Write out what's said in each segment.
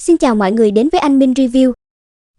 Xin chào mọi người đến với anh Minh Review.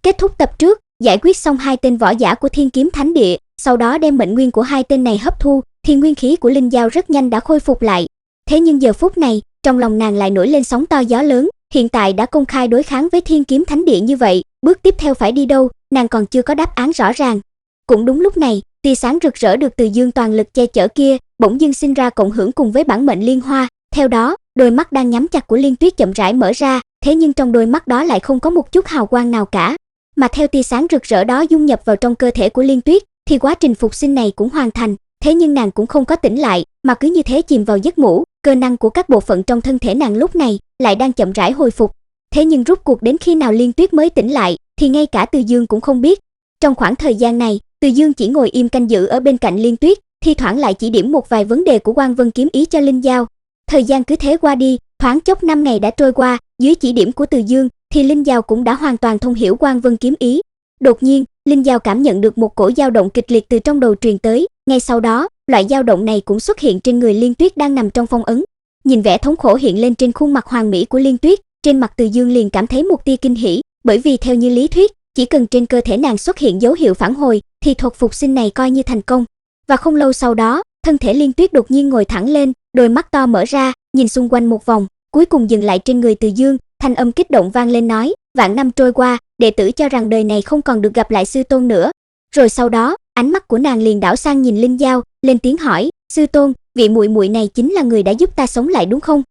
Kết thúc tập trước, giải quyết xong hai tên võ giả của Thiên Kiếm Thánh Địa, sau đó đem mệnh nguyên của hai tên này hấp thu, thì nguyên khí của Linh Giao rất nhanh đã khôi phục lại. Thế nhưng giờ phút này, trong lòng nàng lại nổi lên sóng to gió lớn, hiện tại đã công khai đối kháng với Thiên Kiếm Thánh Địa như vậy, bước tiếp theo phải đi đâu, nàng còn chưa có đáp án rõ ràng. Cũng đúng lúc này, tia sáng rực rỡ được Từ Dương toàn lực che chở kia, bỗng dưng sinh ra cộng hưởng cùng với bản mệnh liên hoa, theo đó, đôi mắt đang nhắm chặt của Liên Tuyết chậm rãi mở ra, thế nhưng trong đôi mắt đó lại không có một chút hào quang nào cả. Mà theo tia sáng rực rỡ đó dung nhập vào trong cơ thể của Liên Tuyết, thì quá trình phục sinh này cũng hoàn thành, thế nhưng nàng cũng không có tỉnh lại, mà cứ như thế chìm vào giấc ngủ, cơ năng của các bộ phận trong thân thể nàng lúc này lại đang chậm rãi hồi phục. Thế nhưng rốt cuộc đến khi nào Liên Tuyết mới tỉnh lại, thì ngay cả Từ Dương cũng không biết. Trong khoảng thời gian này, Từ Dương chỉ ngồi im canh giữ ở bên cạnh Liên Tuyết, thi thoảng lại chỉ điểm một vài vấn đề của Quang Vân kiếm ý cho Linh Giao. Thời gian cứ thế qua đi, thoáng chốc 5 ngày đã trôi qua, dưới chỉ điểm của Từ Dương, thì Linh Giao cũng đã hoàn toàn thông hiểu Quang Vân kiếm ý. Đột nhiên, Linh Giao cảm nhận được một cổ dao động kịch liệt từ trong đầu truyền tới, ngay sau đó, loại dao động này cũng xuất hiện trên người Liên Tuyết đang nằm trong phong ấn. Nhìn vẻ thống khổ hiện lên trên khuôn mặt hoàn mỹ của Liên Tuyết, trên mặt Từ Dương liền cảm thấy một tia kinh hỉ, bởi vì theo như lý thuyết, chỉ cần trên cơ thể nàng xuất hiện dấu hiệu phản hồi, thì thuật phục sinh này coi như thành công. Và không lâu sau đó, thân thể Liên Tuyết đột nhiên ngồi thẳng lên, đôi mắt to mở ra, nhìn xung quanh một vòng, cuối cùng dừng lại trên người Từ Dương, thanh âm kích động vang lên nói: "Vạn năm trôi qua, đệ tử cho rằng đời này không còn được gặp lại sư tôn nữa." Rồi sau đó, ánh mắt của nàng liền đảo sang nhìn Linh Giao, lên tiếng hỏi: "Sư tôn, vị muội muội này chính là người đã giúp ta sống lại đúng không?"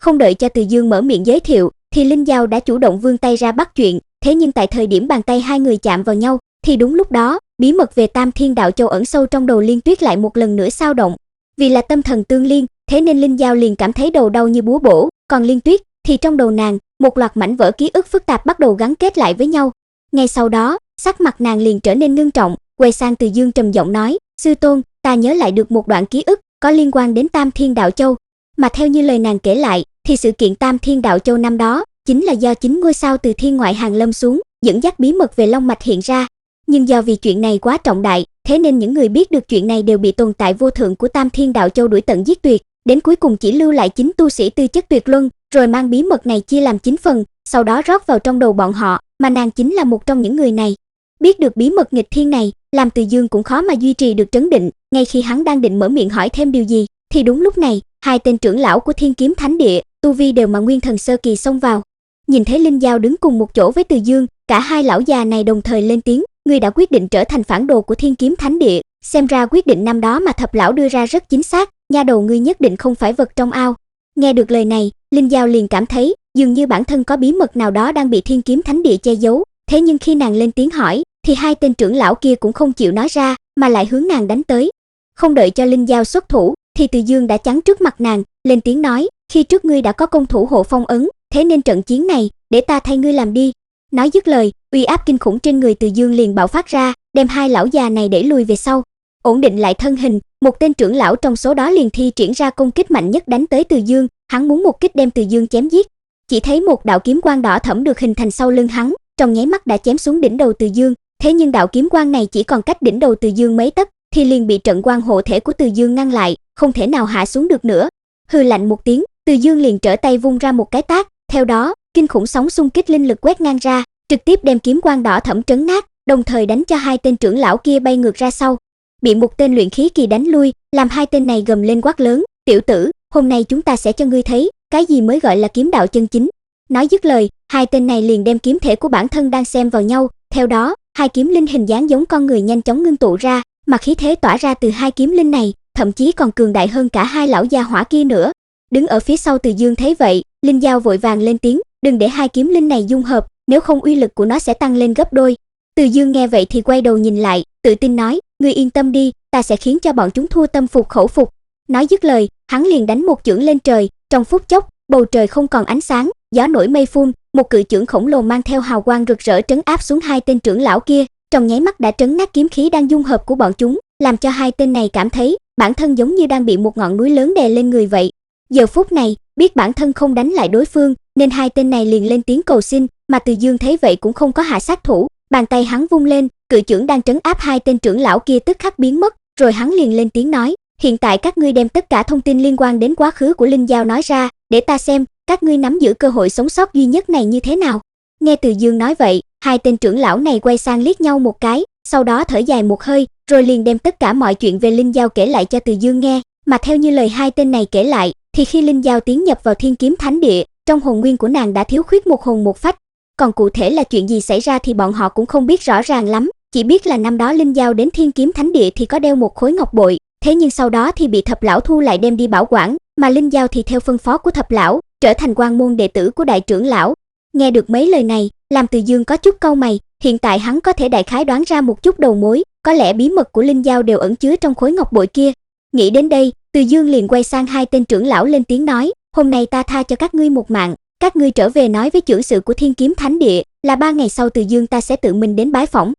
Không đợi cho Từ Dương mở miệng giới thiệu, thì Linh Giao đã chủ động vươn tay ra bắt chuyện, thế nhưng tại thời điểm bàn tay hai người chạm vào nhau, thì đúng lúc đó, bí mật về Tam Thiên Đạo Châu ẩn sâu trong đầu Liên Tuyết lại một lần nữa xao động. Vì là tâm thần tương liên, thế nên Linh Giao liền cảm thấy đầu đau như búa bổ, còn Liên Tuyết thì trong đầu nàng, một loạt mảnh vỡ ký ức phức tạp bắt đầu gắn kết lại với nhau. Ngay sau đó, sắc mặt nàng liền trở nên ngưng trọng, quay sang Từ Dương trầm giọng nói: "Sư tôn, ta nhớ lại được một đoạn ký ức có liên quan đến Tam Thiên Đạo Châu." Mà theo như lời nàng kể lại, thì sự kiện Tam Thiên Đạo Châu năm đó chính là do chính ngôi sao từ thiên ngoại hàng lâm xuống, dẫn dắt bí mật về Long Mạch hiện ra. Nhưng do vì chuyện này quá trọng đại, thế nên những người biết được chuyện này đều bị tồn tại vô thượng của Tam Thiên Đạo Châu đuổi tận giết tuyệt, đến cuối cùng chỉ lưu lại chính tu sĩ tư chất tuyệt luân, rồi mang bí mật này chia làm 9 phần, sau đó rót vào trong đầu bọn họ, mà nàng chính là một trong những người này. Biết được bí mật nghịch thiên này, làm Từ Dương cũng khó mà duy trì được trấn định, ngay khi hắn đang định mở miệng hỏi thêm điều gì, thì đúng lúc này, hai tên trưởng lão của Thiên Kiếm Thánh Địa, tu vi đều mà nguyên thần sơ kỳ xông vào. Nhìn thấy Linh Giao đứng cùng một chỗ với Từ Dương, cả hai lão già này đồng thời lên tiếng: "Ngươi đã quyết định trở thành phản đồ của Thiên Kiếm Thánh Địa, xem ra quyết định năm đó mà Thập lão đưa ra rất chính xác, nha đầu ngươi nhất định không phải vật trong ao." Nghe được lời này, Linh Giao liền cảm thấy dường như bản thân có bí mật nào đó đang bị Thiên Kiếm Thánh Địa che giấu, thế nhưng khi nàng lên tiếng hỏi, thì hai tên trưởng lão kia cũng không chịu nói ra, mà lại hướng nàng đánh tới. Không đợi cho Linh Giao xuất thủ, thì Từ Dương đã chắn trước mặt nàng, lên tiếng nói: "Khi trước ngươi đã có công thủ hộ phong ấn, thế nên trận chiến này, để ta thay ngươi làm đi." Nói dứt lời, uy áp kinh khủng trên người Từ Dương liền bạo phát ra, đem hai lão già này đẩy lùi về sau. Ổn định lại thân hình, một tên trưởng lão trong số đó liền thi triển ra công kích mạnh nhất đánh tới Từ Dương, hắn muốn một kích đem Từ Dương chém giết. Chỉ thấy một đạo kiếm quang đỏ thẫm được hình thành sau lưng hắn, trong nháy mắt đã chém xuống đỉnh đầu Từ Dương, thế nhưng đạo kiếm quang này chỉ còn cách đỉnh đầu Từ Dương mấy tấc, thì liền bị trận quang hộ thể của Từ Dương ngăn lại, không thể nào hạ xuống được nữa. Hừ lạnh một tiếng, Từ Dương liền trở tay vung ra một cái tát, theo đó, kinh khủng sóng xung kích linh lực quét ngang ra, trực tiếp đem kiếm quang đỏ thẫm trấn nát, đồng thời đánh cho hai tên trưởng lão kia bay ngược ra sau. Bị một tên luyện khí kỳ đánh lui, làm hai tên này gầm lên quát lớn: "Tiểu tử, hôm nay chúng ta sẽ cho ngươi thấy cái gì mới gọi là kiếm đạo chân chính." Nói dứt lời, hai tên này liền đem kiếm thể của bản thân đang xem vào nhau, theo đó, hai kiếm linh hình dáng giống con người nhanh chóng ngưng tụ ra, mà khí thế tỏa ra từ hai kiếm linh này, thậm chí còn cường đại hơn cả hai lão gia hỏa kia nữa. Đứng ở phía sau Từ Dương thấy vậy, Linh Giao vội vàng lên tiếng: "Đừng để hai kiếm linh này dung hợp, nếu không uy lực của nó sẽ tăng lên gấp đôi." Từ Dương nghe vậy thì quay đầu nhìn lại, tự tin nói: "Ngươi yên tâm đi, ta sẽ khiến cho bọn chúng thua tâm phục khẩu phục." Nói dứt lời, hắn liền đánh một chưởng lên trời, trong phút chốc, bầu trời không còn ánh sáng, gió nổi mây phun, một cự chưởng khổng lồ mang theo hào quang rực rỡ trấn áp xuống hai tên trưởng lão kia, trong nháy mắt đã trấn nát kiếm khí đang dung hợp của bọn chúng, làm cho hai tên này cảm thấy bản thân giống như đang bị một ngọn núi lớn đè lên người vậy. Giờ phút này, biết bản thân không đánh lại đối phương, nên hai tên này liền lên tiếng cầu xin, mà Từ Dương thấy vậy cũng không có hạ sát thủ, bàn tay hắn vung lên, cự chưởng đang trấn áp hai tên trưởng lão kia tức khắc biến mất, rồi hắn liền lên tiếng nói: "Hiện tại các ngươi đem tất cả thông tin liên quan đến quá khứ của Linh Giao nói ra, để ta xem các ngươi nắm giữ cơ hội sống sót duy nhất này như thế nào." Nghe Từ Dương nói vậy, hai tên trưởng lão này quay sang liếc nhau một cái, sau đó thở dài một hơi, rồi liền đem tất cả mọi chuyện về Linh Giao kể lại cho Từ Dương nghe. Mà theo như lời hai tên này kể lại, thì khi Linh Giao tiến nhập vào Thiên Kiếm Thánh Địa, trong hồn nguyên của nàng đã thiếu khuyết một hồn một phách. Còn cụ thể là chuyện gì xảy ra thì bọn họ cũng không biết rõ ràng lắm, chỉ biết là năm đó Linh Giao đến Thiên Kiếm Thánh Địa thì có đeo một khối ngọc bội, thế nhưng sau đó thì bị Thập lão thu lại đem đi bảo quản, mà Linh Giao thì theo phân phó của Thập lão, trở thành quan môn đệ tử của đại trưởng lão. Nghe được mấy lời này, làm Từ Dương có chút cau mày, hiện tại hắn có thể đại khái đoán ra một chút đầu mối, có lẽ bí mật của Linh Giao đều ẩn chứa trong khối ngọc bội kia. Nghĩ đến đây, Từ Dương liền quay sang hai tên trưởng lão lên tiếng nói, hôm nay ta tha cho các ngươi một mạng, các ngươi trở về nói với trưởng sự của Thiên Kiếm Thánh Địa, là 3 ngày sau Từ Dương ta sẽ tự mình đến bái phỏng.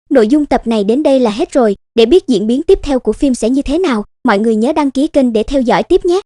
Nội dung tập này đến đây là hết rồi, để biết diễn biến tiếp theo của phim sẽ như thế nào, mọi người nhớ đăng ký kênh để theo dõi tiếp nhé.